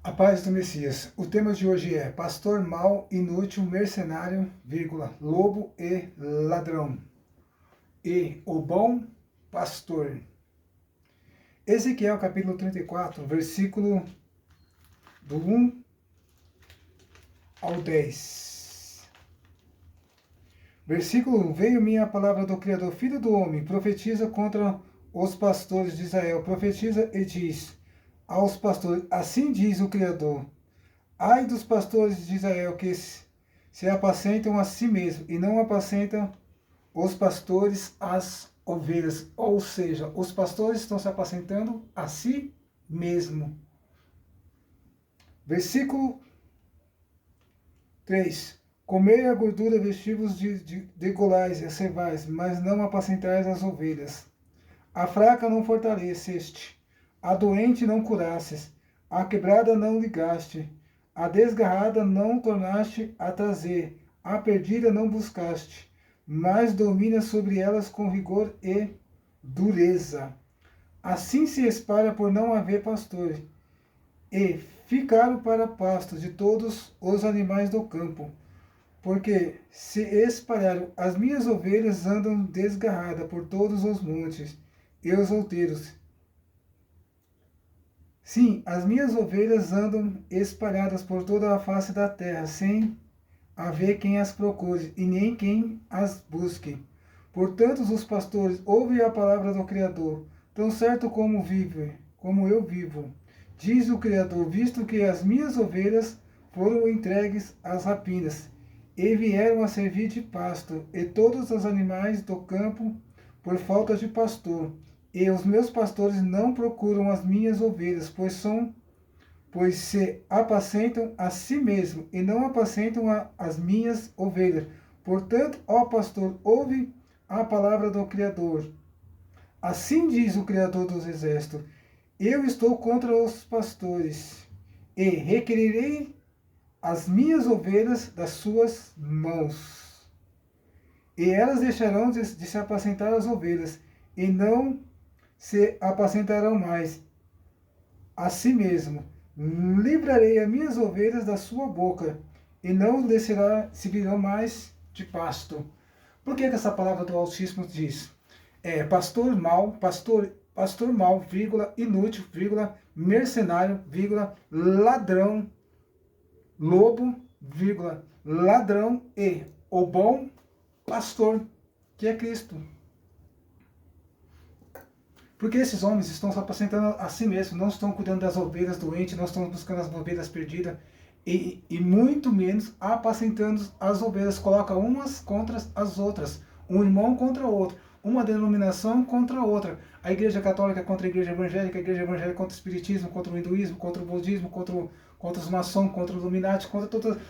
A paz do Messias. O tema de hoje é pastor mau, inútil, mercenário, vírgula, lobo e ladrão. E o bom pastor. Ezequiel capítulo 34, versículo do 1 ao 10. Versículo 1. Veio minha palavra do Criador, filho do homem, profetiza contra os pastores de Israel. Profetiza e diz aos pastores, assim diz o Criador: ai dos pastores de Israel que se apacentam a si mesmos e não apacentam os pastores as ovelhas. Ou seja, os pastores estão se apacentando a si mesmo. Versículo 3. Comei a gordura, vestivos de golais e cevais, mas não apacentais as ovelhas. A fraca não fortaleceste, a doente não curastes, a quebrada não ligaste, a desgarrada não tornaste a trazer, a perdida não buscaste, mas domina sobre elas com rigor e dureza. Assim se espalha por não haver pastor, e ficaram para pasto de todos os animais do campo, porque se espalharam. As minhas ovelhas andam desgarradas por todos os montes, e os outeiros. Sim, as minhas ovelhas andam espalhadas por toda a face da terra, sem haver quem as procure, e nem quem as busque. Portanto, os pastores ouvem a palavra do Criador, tão certo como eu vivo, diz o Criador, visto que as minhas ovelhas foram entregues às rapinas, e vieram a servir de pasto, e todos os animais do campo por falta de pastor. E os meus pastores não procuram as minhas ovelhas, pois se apacentam a si mesmos e não apacentam as minhas ovelhas. Portanto, ó pastor, ouve a palavra do Criador. Assim diz o Criador dos exércitos: eu estou contra os pastores e requererei as minhas ovelhas das suas mãos. E elas deixarão de se apacentar as ovelhas e não se apacentarão mais a si mesmo. Livrarei as minhas ovelhas da sua boca, e não lhes servirão mais de pasto. Por que essa palavra do Altíssimo diz? Pastor mau, vírgula, inútil, vírgula, mercenário, vírgula, ladrão, lobo, vírgula, ladrão e o bom pastor, que é Cristo. Porque esses homens estão se apacentando a si mesmos, não estão cuidando das ovelhas doentes, não estão buscando as ovelhas perdidas, e muito menos apacentando as ovelhas. Coloca umas contra as outras, um irmão contra o outro, uma denominação contra a outra. A igreja católica contra a igreja evangélica contra o espiritismo, contra o hinduísmo, contra o budismo, contra os maçons, contra o Illuminati,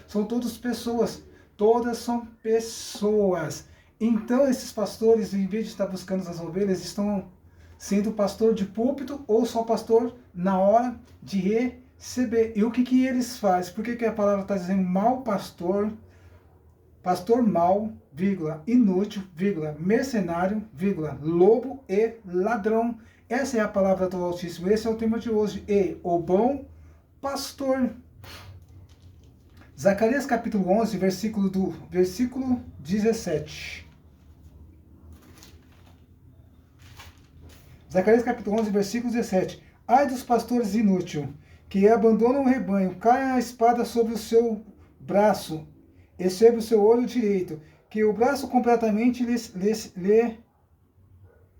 são todas pessoas. Todas são pessoas. Então esses pastores, em vez de estar buscando as ovelhas, estão sendo pastor de púlpito ou só pastor na hora de receber. E o que eles fazem? Por que a palavra está dizendo mau pastor, pastor mau, vírgula, inútil, vírgula, mercenário, vírgula, lobo e ladrão? Essa é a palavra do Altíssimo, esse é o tema de hoje. E o bom pastor. Zacarias capítulo 11, versículo 17. Zacarias capítulo 11, versículo 17. Ai dos pastores inúteis, que abandonam o rebanho, caem a espada sobre o seu braço e sobre o seu olho direito, que o braço completamente lhe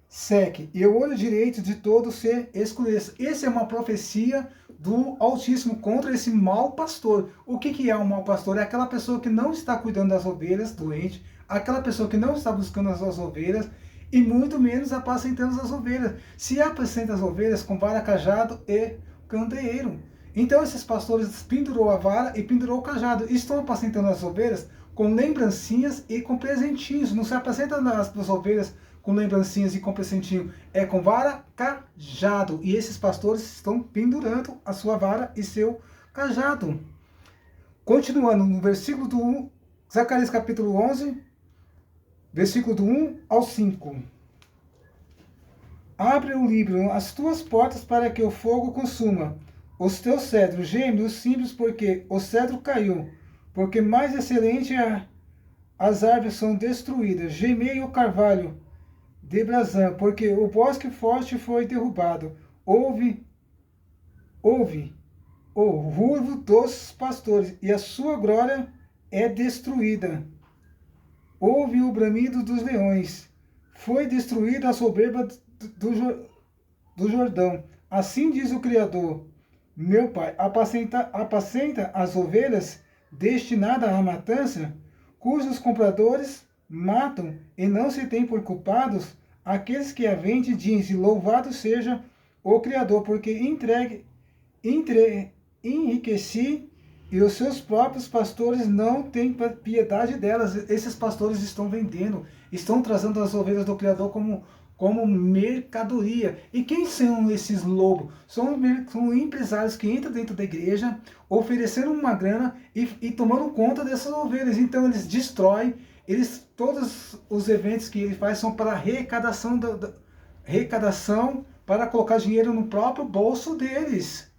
seque, e o olho direito de todos se escureça. Essa é uma profecia do Altíssimo contra esse mau pastor. O que é um mau pastor? É aquela pessoa que não está cuidando das ovelhas doentes, aquela pessoa que não está buscando as suas ovelhas, e muito menos apacentando as ovelhas. Se apacenta as ovelhas com vara, cajado e candeeiro. Então esses pastores pendurou a vara e pendurou o cajado. E estão apacentando as ovelhas com lembrancinhas e com presentinhos. Não se apacenta as ovelhas com lembrancinhas e com presentinho. É com vara, cajado. E esses pastores estão pendurando a sua vara e seu cajado. Continuando no versículo do 1, Zacarias capítulo 11, versículo do 1 ao 5. Abre o livro as tuas portas para que o fogo consuma os teus cedros gemem os simples, porque o cedro caiu, porque mais excelente as árvores são destruídas. Gemei o carvalho de Brasã, porque o bosque forte foi derrubado. Ouve o ruvo dos pastores, e a sua glória é destruída. Ouve o bramido dos leões. Foi destruída a soberba do Jordão. Assim diz o Criador, meu Pai, apacenta as ovelhas destinadas à matança, cujos compradores matam e não se têm por culpados aqueles que a vendem, diz, louvado seja o Criador, porque enriqueci e os seus próprios pastores não têm piedade delas. Esses pastores estão vendendo, estão trazendo as ovelhas do Criador como mercadoria. E quem são esses lobos? São empresários que entram dentro da igreja, oferecendo uma grana e tomando conta dessas ovelhas. Então eles destroem, todos os eventos que ele faz são para arrecadação, arrecadação para colocar dinheiro no próprio bolso deles.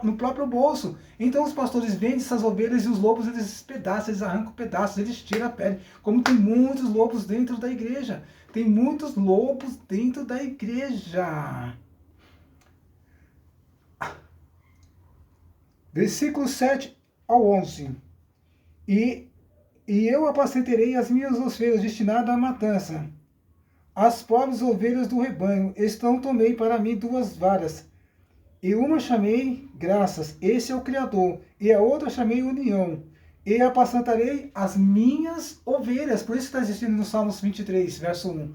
No próprio bolso. Então os pastores vendem essas ovelhas e os lobos eles despedaçam, eles arrancam pedaços, eles tiram a pele. Como tem muitos lobos dentro da igreja. Tem muitos lobos dentro da igreja. Versículo 7 ao 11. E eu apacentarei as minhas ovelhas destinadas à matança. As pobres ovelhas do rebanho, tomei para mim 2 varas. E uma chamei graças, esse é o Criador, e a outra chamei união. E apacentarei as minhas ovelhas. Por isso está existindo no Salmos 23, verso 1.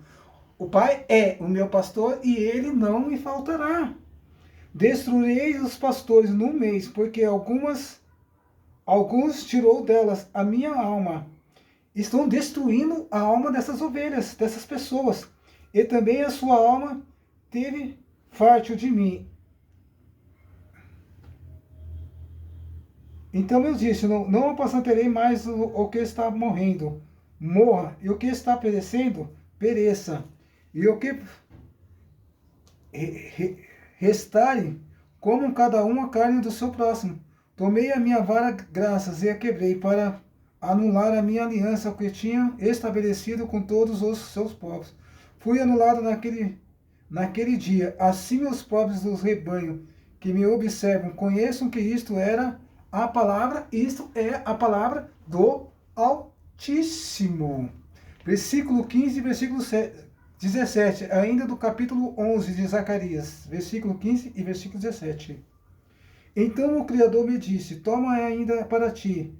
O Pai é o meu pastor e ele não me faltará. Destruirei os pastores num mês, porque alguns tirou delas a minha alma. Estão destruindo a alma dessas ovelhas, dessas pessoas. E também a sua alma teve farto de mim. Então eu disse, não apacentarei mais o que está morrendo. Morra, e o que está perecendo, pereça. E o que restare, como cada um a carne do seu próximo. Tomei a minha vara graças e a quebrei para anular a minha aliança que tinha estabelecido com todos os seus povos. Fui anulado naquele dia. Assim os pobres dos rebanhos que me observam conheçam que isto era a palavra, isto é a palavra do Altíssimo. Versículo 15 e versículo 17, ainda do capítulo 11 de Zacarias, versículo 15 e versículo 17. Então o Criador me disse, toma ainda para ti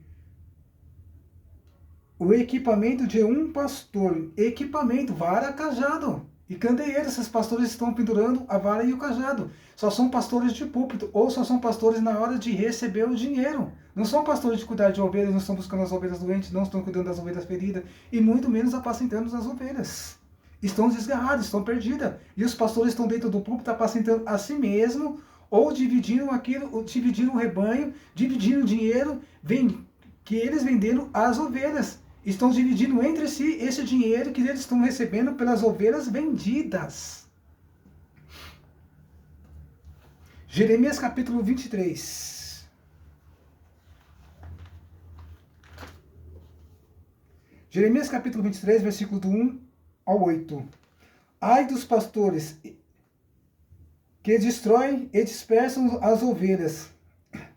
o equipamento de um pastor, equipamento, vara, cajado. E candeeiro, esses pastores estão pendurando a vara e o cajado. Só são pastores de púlpito, ou só são pastores na hora de receber o dinheiro. Não são pastores de cuidar de ovelhas, não estão buscando as ovelhas doentes, não estão cuidando das ovelhas feridas, e muito menos apacentando as ovelhas. Estão desgarrados, estão perdidas. E os pastores estão dentro do púlpito apacentando a si mesmo, ou dividindo aquilo, ou dividindo o rebanho, dividindo o dinheiro, que eles venderam as ovelhas. Estão dividindo entre si esse dinheiro que eles estão recebendo pelas ovelhas vendidas. Jeremias capítulo 23. Jeremias capítulo 23, versículo do 1 ao 8. Ai dos pastores que destroem e dispersam as ovelhas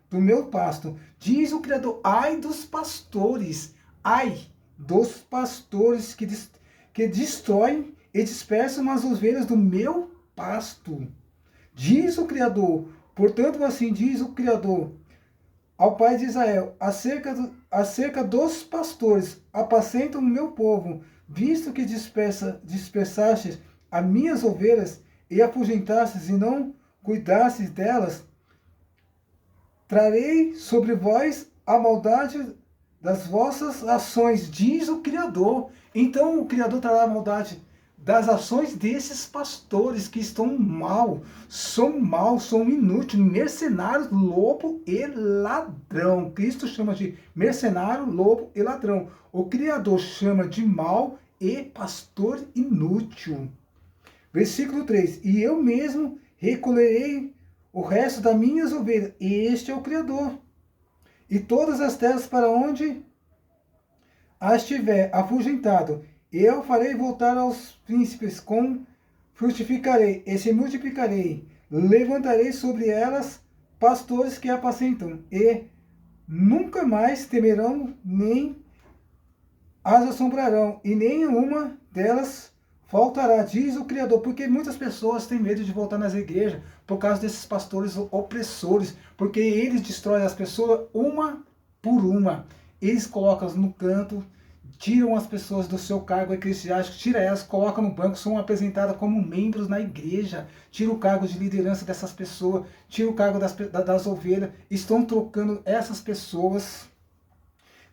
do meu pasto. Diz o Criador, ai dos pastores, ai dos pastores que destroem e dispersam as ovelhas do meu pasto. Diz o Criador, portanto assim diz o Criador ao Pai de Israel, acerca dos pastores, apacentam o meu povo, visto que dispersastes as minhas ovelhas e afugentastes e não cuidastes delas, trarei sobre vós a maldade das vossas ações, diz o Criador. Então o Criador trará a maldade das ações desses pastores que estão mal, são inúteis, mercenários, lobo e ladrão. Cristo chama de mercenário, lobo e ladrão. O Criador chama de mal e pastor inútil. Versículo 3. E eu mesmo recolherei o resto das minhas ovelhas. Este é o Criador. E todas as terras para onde as tiver afugentado, eu farei voltar aos príncipes, frutificarei e se multiplicarei. Levantarei sobre elas pastores que apacentam, e nunca mais temerão, nem as assombrarão, e nenhuma delas faltará, diz o Criador. Porque muitas pessoas têm medo de voltar nas igrejas por causa desses pastores opressores, porque eles destroem as pessoas uma por uma. Eles colocam no canto, tiram as pessoas do seu cargo eclesiástico, tira elas, colocam no banco, são apresentadas como membros na igreja, tira o cargo de liderança dessas pessoas, tira o cargo das ovelhas, estão trocando essas pessoas.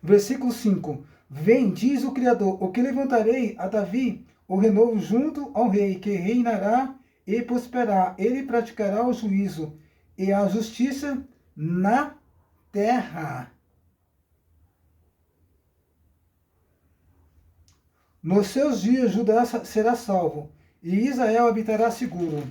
Versículo 5. Vem, diz o Criador, o que levantarei a Davi, o renovo junto ao rei, que reinará e prosperará. Ele praticará o juízo e a justiça na terra. Nos seus dias Judá será salvo, e Israel habitará seguro.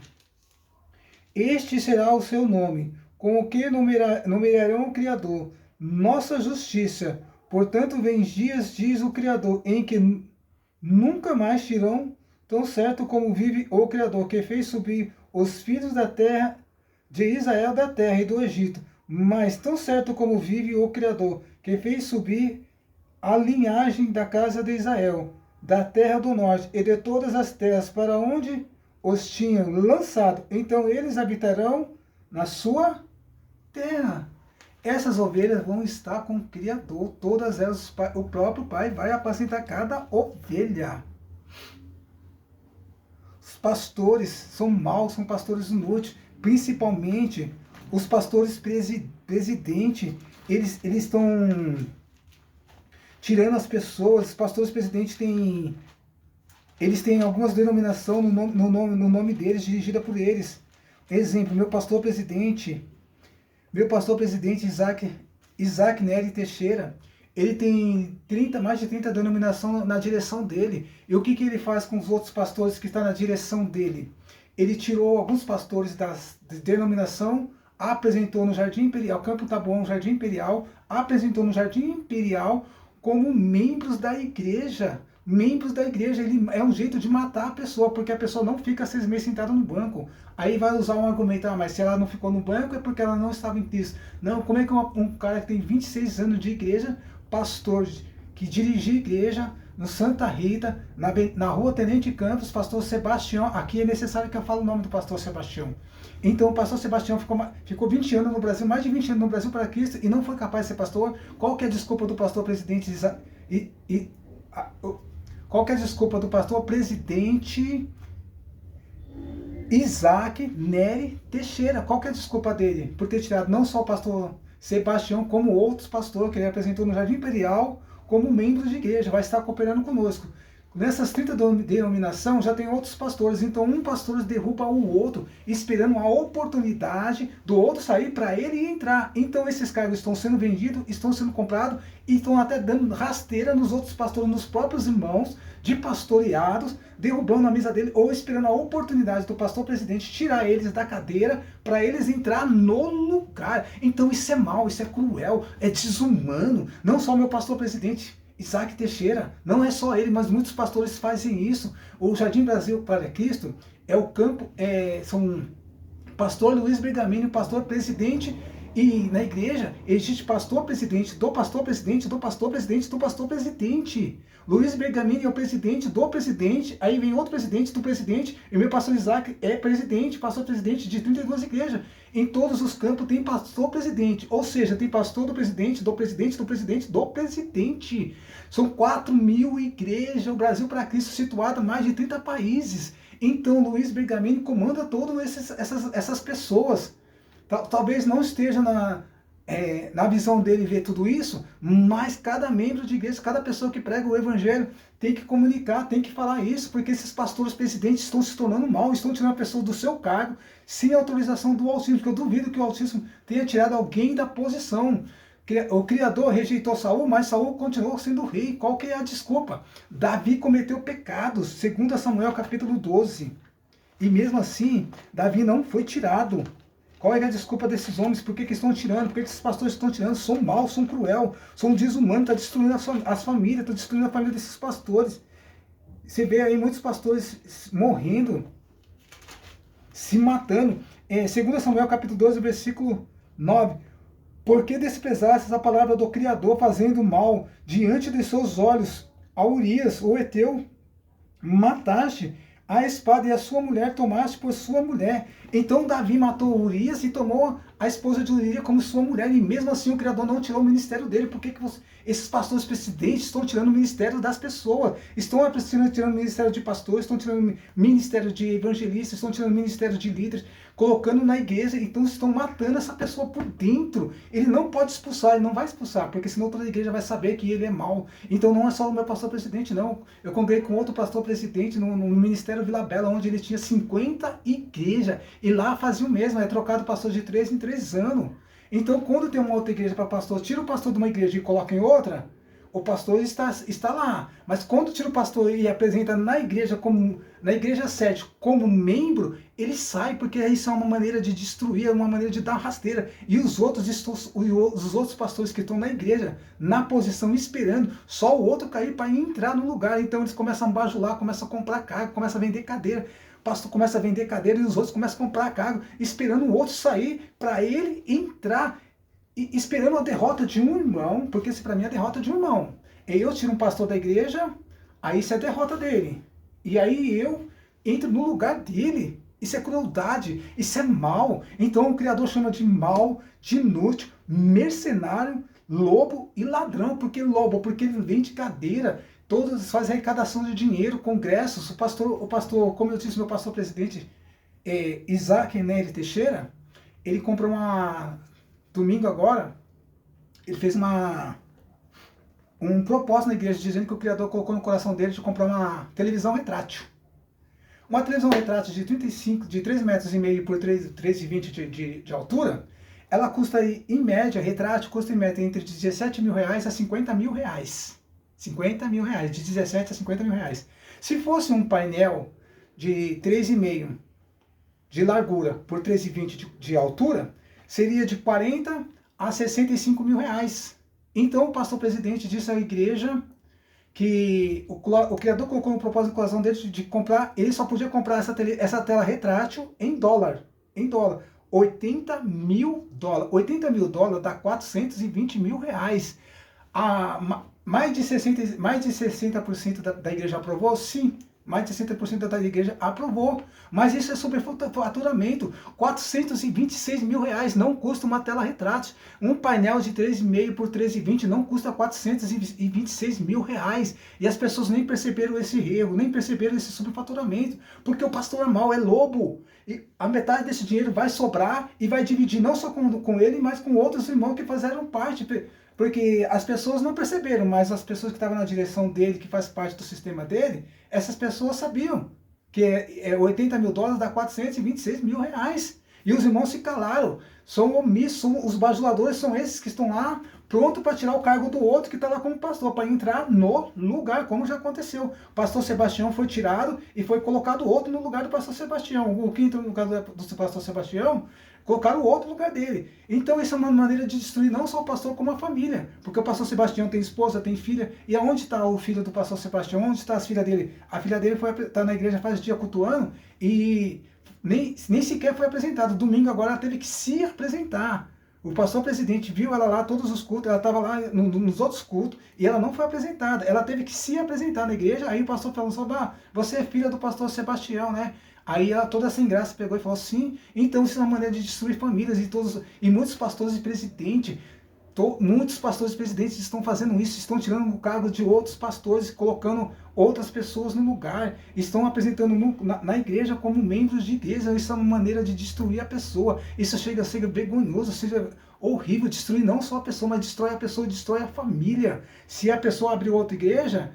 Este será o seu nome, com o que nomearão o Criador, nossa justiça. Portanto, vem dias, diz o Criador, em que nunca mais tirão, tão certo como vive o Criador, que fez subir os filhos da terra de Israel da terra e do Egito. Mas tão certo como vive o Criador, que fez subir a linhagem da casa de Israel, da terra do norte e de todas as terras para onde os tinham lançado. Então eles habitarão na sua terra. Essas ovelhas vão estar com o Criador, todas elas, o próprio Pai vai apacentar cada ovelha. Os pastores são maus, são pastores inúteis, principalmente os pastores presidentes, eles estão tirando as pessoas. Os pastores presidentes eles têm algumas denominações no nome deles, dirigida por eles. Exemplo, meu pastor presidente Isaac Nery Teixeira, ele tem mais de 30 denominações na direção dele. E o que ele faz com os outros pastores que estão na direção dele? Ele tirou alguns pastores da denominação, apresentou no Jardim Imperial, Campo Taboão, Jardim Imperial, apresentou no Jardim Imperial como membros da igreja. Membros da igreja, ele é um jeito de matar a pessoa, porque a pessoa não fica 6 meses sentada no banco. Aí vai usar um argumento, mas se ela não ficou no banco é porque ela não estava em Cristo. Não, como é que um cara que tem 26 anos de igreja, pastor, que dirigiu igreja no Santa Rita, na rua Tenente Campos, pastor Sebastião, aqui é necessário que eu fale o nome do pastor Sebastião. Então o pastor Sebastião ficou 20 anos no Brasil, mais de 20 anos no Brasil para Cristo, e não foi capaz de ser pastor. Qual que é a desculpa do pastor presidente qual que é a desculpa do pastor presidente Isaac Nery Teixeira? Qual que é a desculpa dele? Por ter tirado não só o pastor Sebastião, como outros pastores que ele apresentou no Jardim Imperial como membros de igreja, vai estar cooperando conosco. Nessas 30 denominações já tem outros pastores, então um pastor derruba o outro, esperando a oportunidade do outro sair para ele entrar. Então esses cargos estão sendo vendidos, estão sendo comprados e estão até dando rasteira nos outros pastores, nos próprios irmãos de pastoreados, derrubando a mesa dele ou esperando a oportunidade do pastor presidente tirar eles da cadeira para eles entrar no lugar. Então isso é mal, isso é cruel, é desumano. Não só o meu pastor presidente Isaac Teixeira, não é só ele, mas muitos pastores fazem isso. O Jardim Brasil para Cristo é o campo, são pastor Luiz Bergamini, pastor presidente, e na igreja existe pastor presidente, do pastor presidente, do pastor presidente, do pastor presidente. Luiz Bergamini é o presidente do presidente, aí vem outro presidente do presidente, e meu pastor Isaac é presidente, pastor presidente de 32 igrejas. Em todos os campos tem pastor presidente, ou seja, tem pastor do presidente, do presidente, do presidente, do presidente. São 4.000 igrejas, o Brasil para Cristo situado em mais de 30 países. Então Luiz Bergamini comanda todas essas pessoas. Talvez não esteja na visão dele ver tudo isso, mas cada membro de igreja, cada pessoa que prega o evangelho tem que comunicar, tem que falar isso, porque esses pastores presidentes estão se tornando mal, estão tirando a pessoa do seu cargo sem autorização do Altíssimo, porque eu duvido que o Altíssimo tenha tirado alguém da posição. O Criador rejeitou Saul, mas Saul continuou sendo rei. Qual que é a desculpa? Davi cometeu pecados, 2 Samuel capítulo 12. E mesmo assim, Davi não foi tirado. Qual é a desculpa desses homens? Por que, que estão tirando? Por que, que esses pastores estão tirando? São maus, são cruel, são desumanos, está destruindo as famílias, está destruindo a família desses pastores. Você vê aí muitos pastores morrendo, se matando. 2 Samuel capítulo 12, versículo 9. Por que desprezastes a palavra do Criador, fazendo mal diante de seus olhos? A Urias, o Eteu, mataste a espada, e a sua mulher tomaste por sua mulher. Então Davi matou Urias e tomou a esposa de Urias como sua mulher, e mesmo assim o Criador não tirou o ministério dele. Por que, esses pastores presidentes estão tirando o ministério das pessoas? Estão tirando o ministério de pastores, estão tirando o ministério de evangelistas, estão tirando o ministério de líderes, colocando na igreja, então estão matando essa pessoa por dentro. Ele não pode expulsar, ele não vai expulsar, porque senão toda a igreja vai saber que ele é mau. Então não é só o meu pastor presidente, não. Eu congreguei com outro pastor presidente no Ministério Vila Bela, onde ele tinha 50 igrejas, e lá fazia o mesmo, é trocado pastor de 3 em 3 anos. Então quando tem uma outra igreja para pastor, tira o pastor de uma igreja e coloca em outra, o pastor está lá. Mas quando tira o pastor e apresenta na igreja sede como membro, ele sai, porque isso é uma maneira de destruir, é uma maneira de dar rasteira. E os outros pastores que estão na igreja, na posição, esperando só o outro cair para entrar no lugar. Então eles começam a bajular, começam a comprar cargo, começam a vender cadeira. O pastor começa a vender cadeira e os outros começam a comprar cargo, esperando o outro sair para ele entrar. Esperando a derrota de um irmão, porque isso para mim é a derrota de um irmão. Eu tiro um pastor da igreja, aí isso é a derrota dele. E aí eu entro no lugar dele. Isso é crueldade, isso é mal. Então o Criador chama de mal, de inútil, mercenário, lobo e ladrão. Por que lobo? Porque ele vende cadeira, todos fazem arrecadação de dinheiro, congressos. O pastor, como eu disse, meu pastor presidente, Isaac Nery Teixeira, ele comprou domingo agora, ele fez um propósito na igreja, dizendo que o Criador colocou no coração dele de comprar uma televisão retrátil. Uma televisão retrátil de 3,5 metros por 3,20 de altura, ela custa aí, em média, retrátil custa em média entre 17 mil reais a 50 mil reais. 50 mil reais, de 17 a 50 mil reais. Se fosse um painel de 3,5 de largura por 3,20 de altura, seria de 40 a 65 mil reais. Então o pastor presidente disse à igreja que o Criador colocou no propósito do coração dele de comprar, ele só podia comprar essa tela retrátil em dólar. 80 mil dólares. 80 mil dólares dá 420 mil reais. Mais de 60% da igreja aprovou? Sim. Mais de 60% da igreja aprovou. Mas isso é superfaturamento. 426 mil reais não custa uma tela retrátil. Um painel de 3,5 por 3,20 não custa 426 mil reais. E as pessoas nem perceberam esse erro, nem perceberam esse superfaturamento. Porque o pastor é mau, é lobo. E a metade desse dinheiro vai sobrar e vai dividir não só com ele, mas com outros irmãos que fizeram parte. Porque as pessoas não perceberam, mas as pessoas que estavam na direção dele, que faz parte do sistema dele, essas pessoas sabiam que 80 mil dólares dá 426 mil reais. E os irmãos se calaram, são omissos, os bajuladores são esses que estão lá, pronto para tirar o cargo do outro que está lá como pastor, para entrar no lugar, como já aconteceu. O pastor Sebastião foi tirado e foi colocado outro no lugar do pastor Sebastião. O que entrou no lugar do pastor Sebastião, colocaram o outro no lugar dele. Então isso é uma maneira de destruir não só o pastor, como a família. Porque o pastor Sebastião tem esposa, tem filha. E aonde está o filho do pastor Sebastião? Onde está as filhas dele? A filha dele está na igreja faz dia cultuando e nem sequer foi apresentada. Domingo agora ela teve que se apresentar. O pastor presidente viu ela lá todos os cultos, ela estava lá nos outros cultos e ela não foi apresentada. Ela teve que se apresentar na igreja. Aí o pastor falou assim: você é filha do pastor Sebastião, né? Aí ela toda sem graça pegou e falou: sim, então isso é uma maneira de destruir famílias. E muitos pastores e presidentes, muitos pastores e presidentes estão fazendo isso, estão tirando o cargo de outros pastores, colocando outras pessoas no lugar, estão apresentando na igreja como membros de igreja. Isso é uma maneira de destruir a pessoa. Isso chega a ser vergonhoso, seja horrível, destruir não só a pessoa, mas destrói a pessoa e destrói a família. Se a pessoa abrir outra igreja,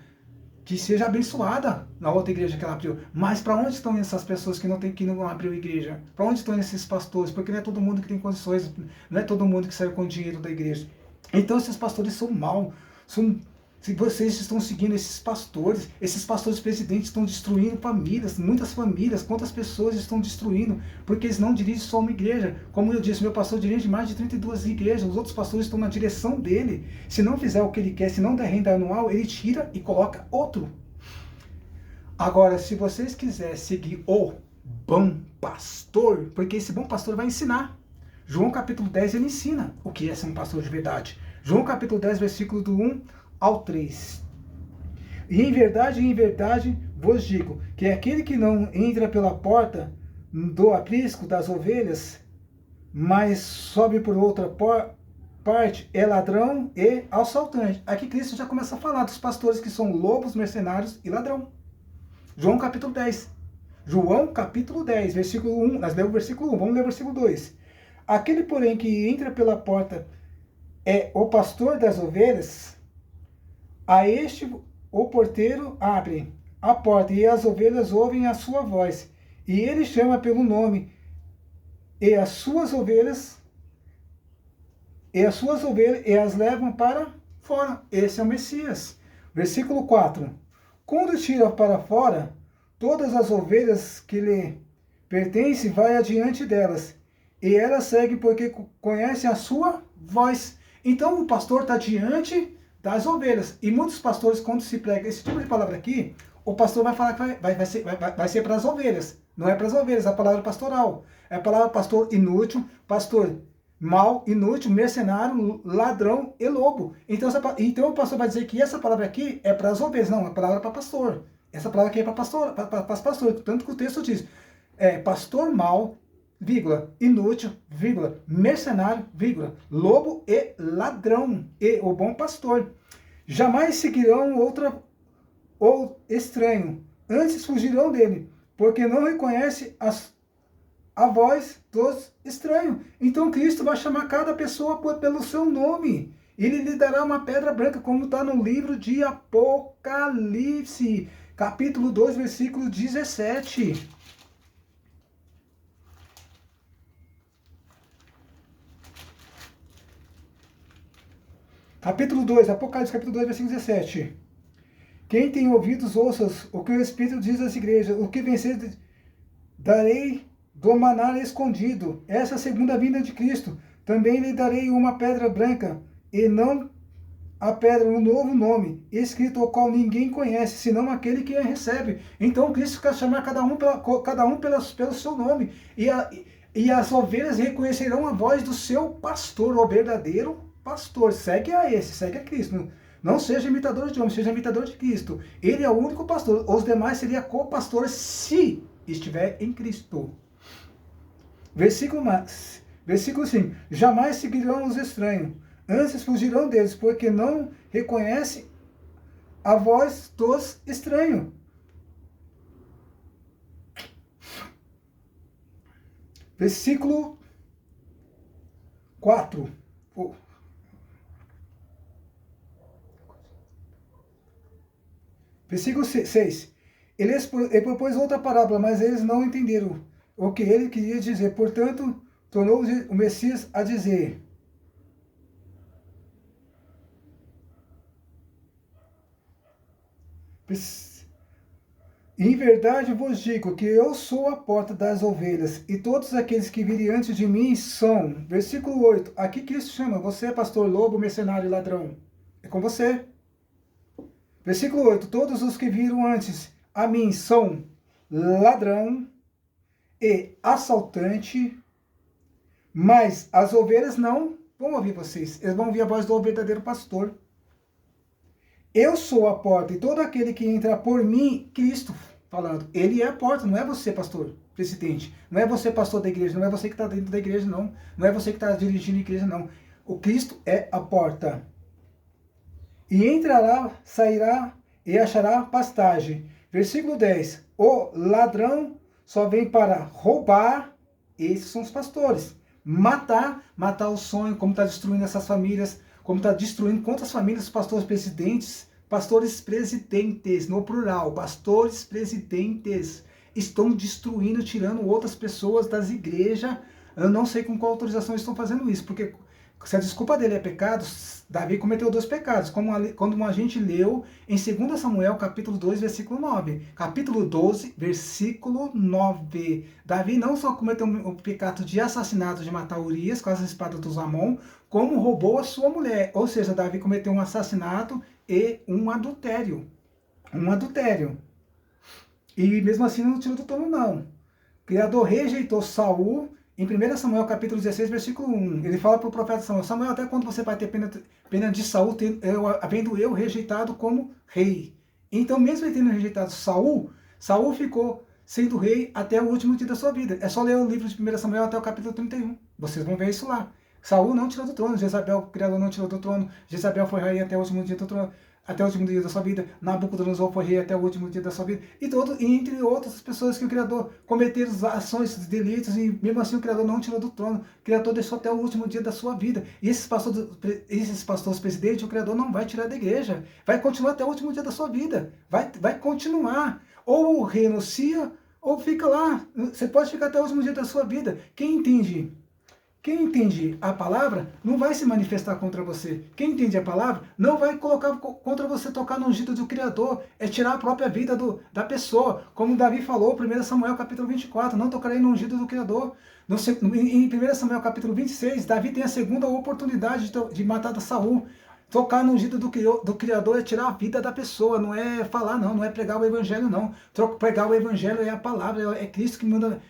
que seja abençoada na outra igreja que ela abriu. Mas para onde estão essas pessoas que não abriu igreja? Para onde estão esses pastores? Porque não é todo mundo que tem condições, não é todo mundo que saiu com dinheiro da igreja. Então esses pastores são maus, são Se vocês estão seguindo esses pastores presidentes estão destruindo famílias, muitas famílias, quantas pessoas estão destruindo, porque eles não dirigem só uma igreja. Como eu disse, meu pastor dirige mais de 32 igrejas, os outros pastores estão na direção dele. Se não fizer o que ele quer, se não der renda anual, ele tira e coloca outro. Agora, se vocês quiserem seguir o bom pastor, porque esse bom pastor vai ensinar. João capítulo 10, ele ensina o que é ser um pastor de verdade. João capítulo 10, versículo do 1 ao 3. E em verdade vos digo, que aquele que não entra pela porta do aprisco das ovelhas, mas sobe por outra parte, é ladrão e assaltante. Aqui Cristo já começa a falar dos pastores que são lobos, mercenários e ladrão. João capítulo 10. João capítulo 10, versículo 1. Nós lemos o versículo 1, vamos ler o versículo 2. Aquele, porém, que entra pela porta é o pastor das ovelhas. A este o porteiro abre a porta, e as ovelhas ouvem a sua voz. E ele chama pelo nome, e as suas ovelhas e as levam para fora. Esse é o Messias. Versículo 4. Quando tira para fora, todas as ovelhas que lhe pertencem, vai adiante delas, e elas seguem porque conhecem a sua voz. Então o pastor está diante das ovelhas. E muitos pastores, quando se prega esse tipo de palavra aqui, o pastor vai falar que vai ser para as ovelhas. Não é para as ovelhas, a palavra pastoral. É a palavra pastor inútil, pastor mau, inútil, mercenário, ladrão e lobo. Então o pastor vai dizer que essa palavra aqui é para as ovelhas. Não, é a palavra para pastor. Essa palavra aqui é para pastor, para pastores. Tanto que o texto diz, pastor mau, vírgula, inútil, vírgula, mercenário, vírgula, lobo e ladrão, e o bom pastor. Jamais seguirão ou estranho, antes fugirão dele, porque não reconhece a voz dos estranhos. Então Cristo vai chamar cada pessoa pelo seu nome. Ele lhe dará uma pedra branca, como está no livro de Apocalipse, capítulo 2, versículo 17. Capítulo 2, Apocalipse, capítulo 2, versículo 17. Quem tem ouvidos, ouça o que o Espírito diz às igrejas. O que vencer, darei do maná escondido. Essa é a segunda vinda de Cristo. Também lhe darei uma pedra branca, e não a pedra, um novo nome, escrito o qual ninguém conhece, senão aquele que a recebe. Então Cristo quer chamar cada um pelo seu nome. E as ovelhas reconhecerão a voz do seu pastor, o verdadeiro pastor. Segue a Cristo. Não seja imitador de homem, seja imitador de Cristo. Ele é o único pastor. Os demais seriam co-pastor se estiver em Cristo. Versículo 5. Jamais seguirão os estranhos, antes fugirão deles, porque não reconhecem a voz dos estranhos. Versículo 4. Versículo 6. Ele propôs outra parábola, mas eles não entenderam o que ele queria dizer. Portanto, tornou o Messias a dizer: em verdade vos digo que eu sou a porta das ovelhas, e todos aqueles que virem antes de mim são. Versículo 8. Aqui Cristo chama: você é pastor, lobo, mercenário e ladrão. É com você. Versículo 8. Todos os que viram antes a mim são ladrão e assaltante, mas as ovelhas não vão ouvir vocês. Eles vão ouvir a voz do verdadeiro pastor. Eu sou a porta, e todo aquele que entra por mim, Cristo falando, ele é a porta, não é você, pastor, presidente, não é você, pastor da igreja, não é você que está dentro da igreja, não é você que está dirigindo a igreja, não. O Cristo é a porta. E entrará, sairá e achará pastagem. Versículo 10. O ladrão só vem para roubar, esses são os pastores, matar o sonho, como está destruindo essas famílias, como está destruindo quantas famílias, pastores presidentes, no plural, pastores presidentes, estão destruindo, tirando outras pessoas das igrejas, Eu não sei com qual autorização eles estão fazendo isso, porque se a desculpa dele é pecado, Davi cometeu 2 pecados, como a gente leu em 2 Samuel, capítulo 2, versículo 9. Capítulo 12, versículo 9. Davi não só cometeu o pecado de assassinato, de matar Urias com as espadas dos Amon, como roubou a sua mulher. Ou seja, Davi cometeu um assassinato e um adultério. Um adultério. E mesmo assim não tirou do trono, não. O Criador rejeitou Saul. Em 1 Samuel capítulo 16, versículo 1, ele fala para o profeta Samuel: Samuel, até quando você vai ter pena de Saul, havendo eu rejeitado como rei? Então, mesmo ele tendo rejeitado Saul, Saul ficou sendo rei até o último dia da sua vida. É só ler o livro de 1 Samuel até o capítulo 31. Vocês vão ver isso lá. Saul não tirou do trono, Jezabel, o Criador, não tirou do trono, Jezabel foi rei até o último dia do trono. Até o último dia da sua vida, Nabucodonosor foi rei até o último dia da sua vida, e entre outras pessoas que o Criador cometeram ações, delitos, e mesmo assim o Criador não tirou do trono, o Criador deixou até o último dia da sua vida. E esses pastores presidentes, o Criador não vai tirar da igreja, vai continuar até o último dia da sua vida, vai continuar. Ou renuncia, ou fica lá, você pode ficar até o último dia da sua vida. Quem entende a palavra não vai se manifestar contra você. Quem entende a palavra não vai colocar contra você, tocar no ungido do Criador. É tirar a própria vida da pessoa. Como Davi falou, 1 Samuel capítulo 24, não tocarei no ungido do Criador. Em 1 Samuel capítulo 26, Davi tem a segunda oportunidade de matar Saul. Tocar no ungido do Criador é tirar a vida da pessoa, não é falar não, não é pregar o evangelho não. Pregar o evangelho é a palavra, é Cristo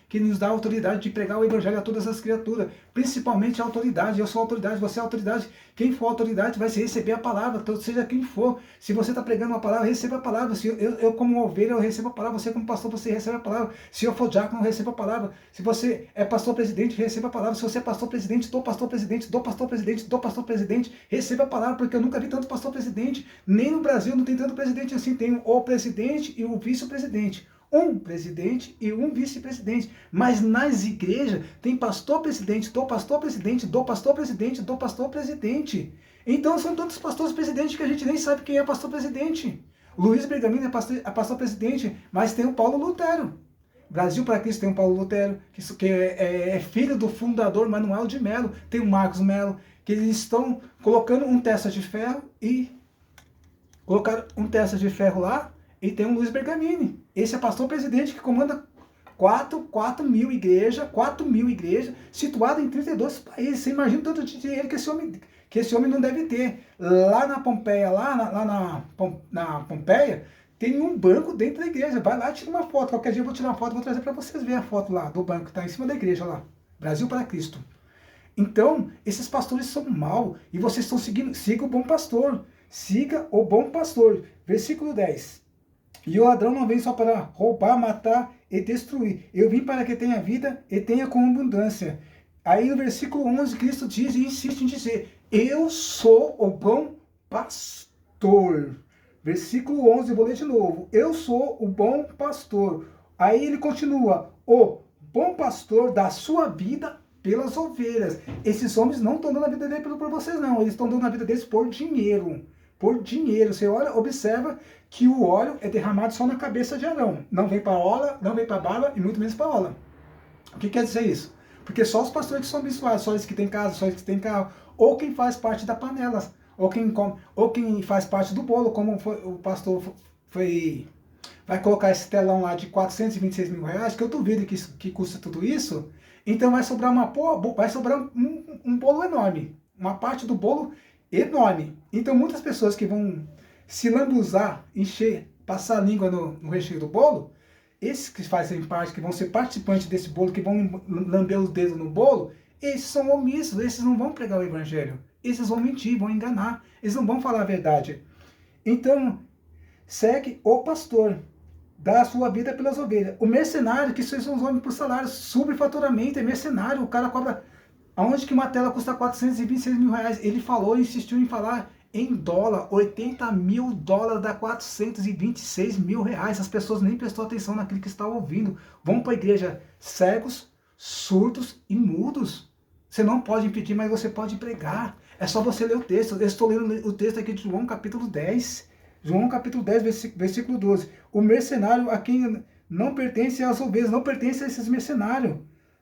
que nos dá a autoridade de pregar o evangelho a todas as criaturas, principalmente a autoridade. Eu sou a autoridade, você é a autoridade. Quem for a autoridade vai receber a palavra, seja quem for. Se você está pregando uma palavra, receba a palavra. Se eu como ovelha, eu recebo a palavra. Você como pastor, você recebe a palavra. Se eu for diácono, eu recebo a palavra. Se você é pastor presidente, receba a palavra. Se você é pastor presidente, do pastor presidente, do pastor presidente, do pastor presidente, receba a palavra, porque eu nunca vi tanto pastor presidente. Nem no Brasil não tem tanto presidente assim. Tem o presidente e o vice-presidente. Um presidente e um vice-presidente. Mas nas igrejas tem pastor presidente, do pastor presidente, do pastor presidente, do pastor presidente. Então são tantos pastores presidentes que a gente nem sabe quem é pastor presidente. Luiz Bergamini é pastor presidente, mas tem o Paulo Lutero. Brasil para Cristo tem o Paulo Lutero, que é filho do fundador Manuel de Melo. Tem o Marcos Melo, que eles estão colocando um testa de ferro e colocaram um testa de ferro lá. E tem o Luiz Bergamini. Esse é pastor presidente que comanda 4 mil igrejas, situadas em 32 países. Você imagina o tanto de dinheiro que esse homem não deve ter. Lá na Pompeia, na Pompeia, tem um banco dentro da igreja. Vai lá e tira uma foto. Qualquer dia eu vou tirar uma foto, vou trazer para vocês verem a foto lá do banco que está em cima da igreja lá. Brasil para Cristo. Então, esses pastores são maus e vocês estão seguindo. Siga o bom pastor. Siga o bom pastor. Versículo 10. E o ladrão não vem só para roubar, matar e destruir. Eu vim para que tenha vida e tenha com abundância. Aí no versículo 11, Cristo diz e insiste em dizer: eu sou o bom pastor. Versículo 11, eu vou ler de novo. Eu sou o bom pastor. Aí ele continua: o bom pastor dá sua vida pelas ovelhas. Esses homens não estão dando a vida deles por vocês, não. Eles estão dando a vida deles por dinheiro. Por dinheiro. Você olha, observa que o óleo é derramado só na cabeça de Arão. Não vem para a ola, não vem para a barba e muito menos para a ola. O que quer dizer isso? Porque só os pastores que são abençoados, só eles que têm casa, só eles que têm carro, ou quem faz parte da panela, ou quem faz parte do bolo, como o pastor vai colocar esse telão lá de 426 mil reais, que eu duvido que custa tudo isso. Então vai sobrar um bolo enorme, uma parte do bolo enorme. Então muitas pessoas que vão se lambuzar, encher, passar a língua no recheio do bolo, esses que fazem parte, que vão ser participantes desse bolo, que vão lamber os dedos no bolo, esses são omissos, esses não vão pregar o evangelho, esses vão mentir, vão enganar, eles não vão falar a verdade. Então, segue o pastor, dá a sua vida pelas ovelhas. O mercenário, que são os homens por salário, superfaturamento, é mercenário, o cara cobra. Aonde que uma tela custa 426 mil reais? Ele falou, insistiu em falar em dólar, 80 mil dólares dá 426 mil reais. As pessoas nem prestou atenção naquilo que estavam ouvindo. Vão para a igreja cegos, surdos e mudos. Você não pode impedir, mas você pode pregar. É só você ler o texto. Eu estou lendo o texto aqui de João capítulo 10. João capítulo 10, versículo 12. O mercenário a quem não pertence às ovelhas, não pertence a esses mercenários.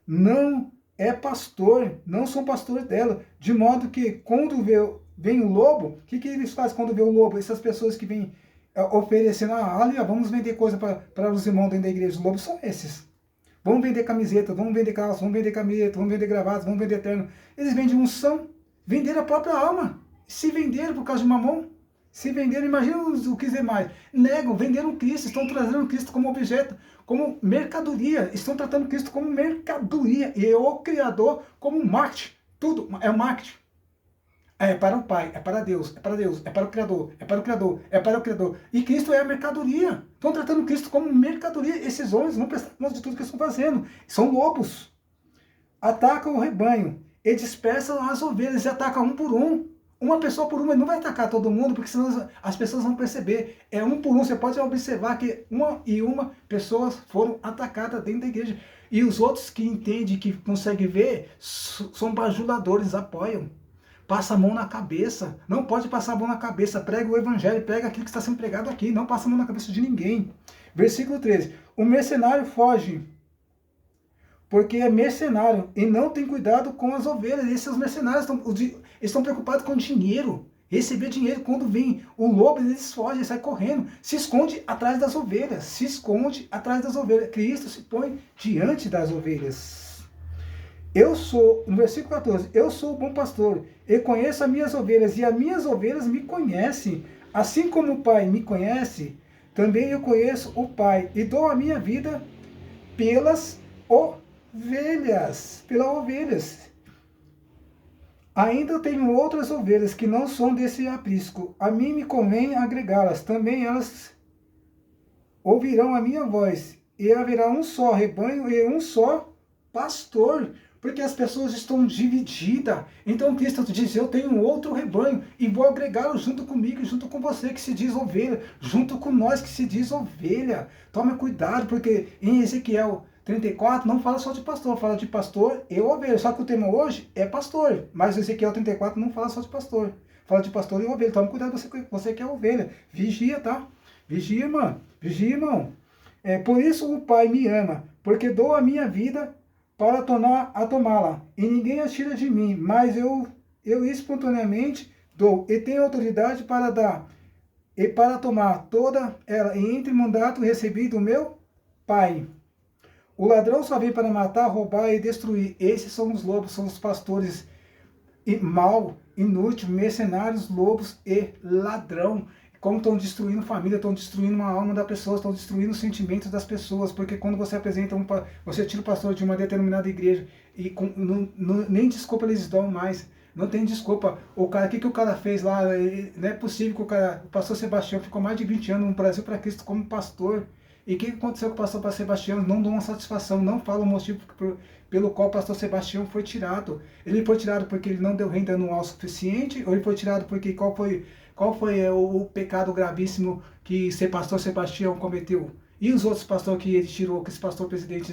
Não é pastor, não são pastores dela. De modo que quando vem o lobo, o que eles fazem quando vê o lobo? Essas pessoas que vêm oferecendo, ali, vamos vender coisa para os irmãos dentro da igreja. Os lobos são esses. Vamos vender camiseta, vamos vender calça, vamos vender camiseta, vamos vender gravatas, vamos vender terno. Eles vendem unção, venderam a própria alma. Se venderam por causa de mamão, se venderam, imagina o que dizer mais. Negam, venderam Cristo, estão trazendo Cristo como objeto, como mercadoria. Estão tratando Cristo como mercadoria. E o Criador como marketing. Tudo é marketing. É para o Pai, é para Deus, é para Deus, é para o Criador, é para o Criador, é para o Criador. E Cristo é a mercadoria. Estão tratando Cristo como mercadoria. Esses homens não prestam conta de tudo que estão fazendo. São lobos. Atacam o rebanho e dispersam as ovelhas e atacam um por um. Uma pessoa por uma. Ele não vai atacar todo mundo, porque senão as pessoas vão perceber. É um por um. Você pode observar que uma pessoas foram atacadas dentro da igreja. E os outros que entendem, que conseguem ver, são bajuladores, apoiam. Passa a mão na cabeça. Não pode passar a mão na cabeça. Prega o evangelho, prega aquilo que está sendo pregado aqui. Não passa a mão na cabeça de ninguém. Versículo 13. O mercenário foge, porque é mercenário e não tem cuidado com as ovelhas. Esses mercenários estão preocupados com dinheiro. Receber dinheiro. Quando vem o lobo, eles fogem, saem correndo. Se esconde atrás das ovelhas. Se esconde atrás das ovelhas. Cristo se põe diante das ovelhas. Eu sou, no versículo 14, eu sou o bom pastor, e conheço as minhas ovelhas, e as minhas ovelhas me conhecem. Assim como o Pai me conhece, também eu conheço o Pai, e dou a minha vida pelas ovelhas. Pelas ovelhas. Ainda tenho outras ovelhas que não são desse aprisco. A mim me convém agregá-las. Também elas ouvirão a minha voz, e haverá um só rebanho e um só pastor. Porque as pessoas estão divididas. Então Cristo diz, eu tenho outro rebanho e vou agregá-lo junto comigo, junto com você que se diz ovelha, junto com nós que se diz ovelha. Tome cuidado, porque em Ezequiel 34 não fala só de pastor, fala de pastor e ovelha. Só que o tema hoje é pastor, mas Ezequiel 34 não fala só de pastor, fala de pastor e ovelha. Tome cuidado, você que é ovelha. Vigia, tá? Vigia, irmão. Vigia, irmão. Por isso o Pai me ama, porque dou a minha vida para tomá-la, e ninguém a tira de mim, mas eu espontaneamente dou, e tenho autoridade para dar, e para tomar toda ela, e entre mandato recebi do meu Pai. O ladrão só vem para matar, roubar e destruir. Esses são os lobos, são os pastores mal, inútil, mercenários, lobos e ladrão. Como estão destruindo família, estão destruindo a alma da pessoa, estão destruindo os sentimentos das pessoas, porque quando você apresenta você tira o pastor de uma determinada igreja e nem desculpa eles dão mais, não tem desculpa. O cara, o que o cara fez lá? Não é possível que o pastor Sebastião ficou mais de 20 anos no Brasil para Cristo como pastor. E o que aconteceu com o pastor Sebastião? Não dão uma satisfação, não falam o motivo pelo qual o pastor Sebastião foi tirado. Ele foi tirado porque ele não deu renda anual suficiente, ou ele foi tirado porque qual foi o pecado gravíssimo que pastor Sebastião cometeu? E os outros pastores que ele tirou, que esse pastor presidente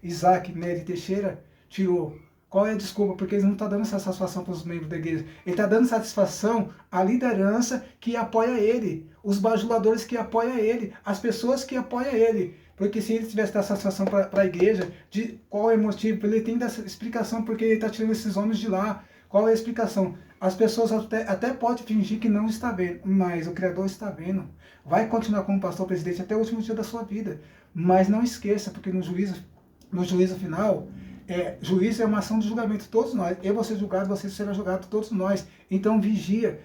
Isaac Nery Teixeira tirou? Qual é a desculpa? Porque ele não está dando essa satisfação para os membros da igreja. Ele está dando satisfação à liderança que apoia ele, os bajuladores que apoiam ele, as pessoas que apoiam ele. Porque se ele tivesse dado satisfação para a igreja, de qual é o motivo? Ele tem que dar explicação porque ele está tirando esses homens de lá. Qual é a explicação? As pessoas até podem fingir que não está vendo, mas o Criador está vendo. Vai continuar como pastor presidente até o último dia da sua vida. Mas não esqueça, porque no juízo final, juízo é uma ação de julgamento. Todos nós, eu vou ser julgado, você será julgado, todos nós. Então vigie,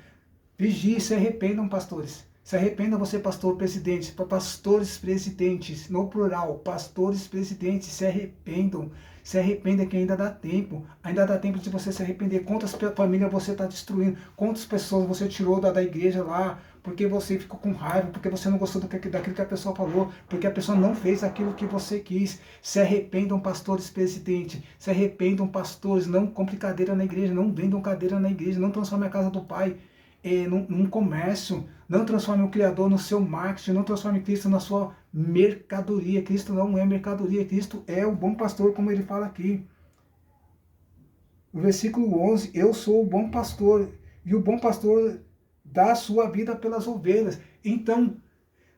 se arrependam, pastores. Se arrependa você, pastor presidente, pastores presidentes, no plural, pastores presidentes, se arrependam. Se arrependa que ainda dá tempo de você se arrepender. Quantas famílias você está destruindo, quantas pessoas você tirou da igreja lá, porque você ficou com raiva, porque você não gostou daquilo que a pessoa falou, porque a pessoa não fez aquilo que você quis. Se arrependam, pastores presidente, se arrependam, pastores, não compre cadeira na igreja, não vendam cadeira na igreja, não transforme a casa do Pai num comércio, não transforme o Criador no seu marketing, não transforme Cristo na sua mercadoria. Cristo não é mercadoria, Cristo é o bom pastor, como ele fala aqui. O versículo 11, eu sou o bom pastor, e o bom pastor dá a sua vida pelas ovelhas. Então,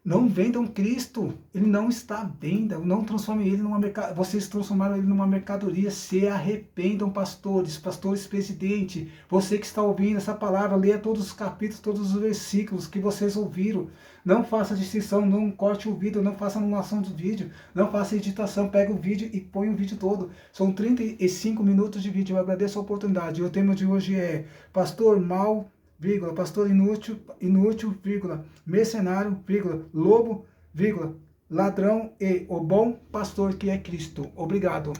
Não vendam Cristo, ele não está à venda, não transformem ele numa mercadoria, vocês transformaram ele numa mercadoria, se arrependam, pastores, pastores presidente, você que está ouvindo essa palavra, leia todos os capítulos, todos os versículos que vocês ouviram, não faça distinção, não corte o vídeo, não faça anulação do vídeo, não faça editação, pega o vídeo e põe o vídeo todo, são 35 minutos de vídeo, eu agradeço a oportunidade, o tema de hoje é Pastor Mal, vírgula, pastor inútil, vírgula, mercenário, vírgula, lobo, vírgula, ladrão e o bom pastor que é Cristo. Obrigado.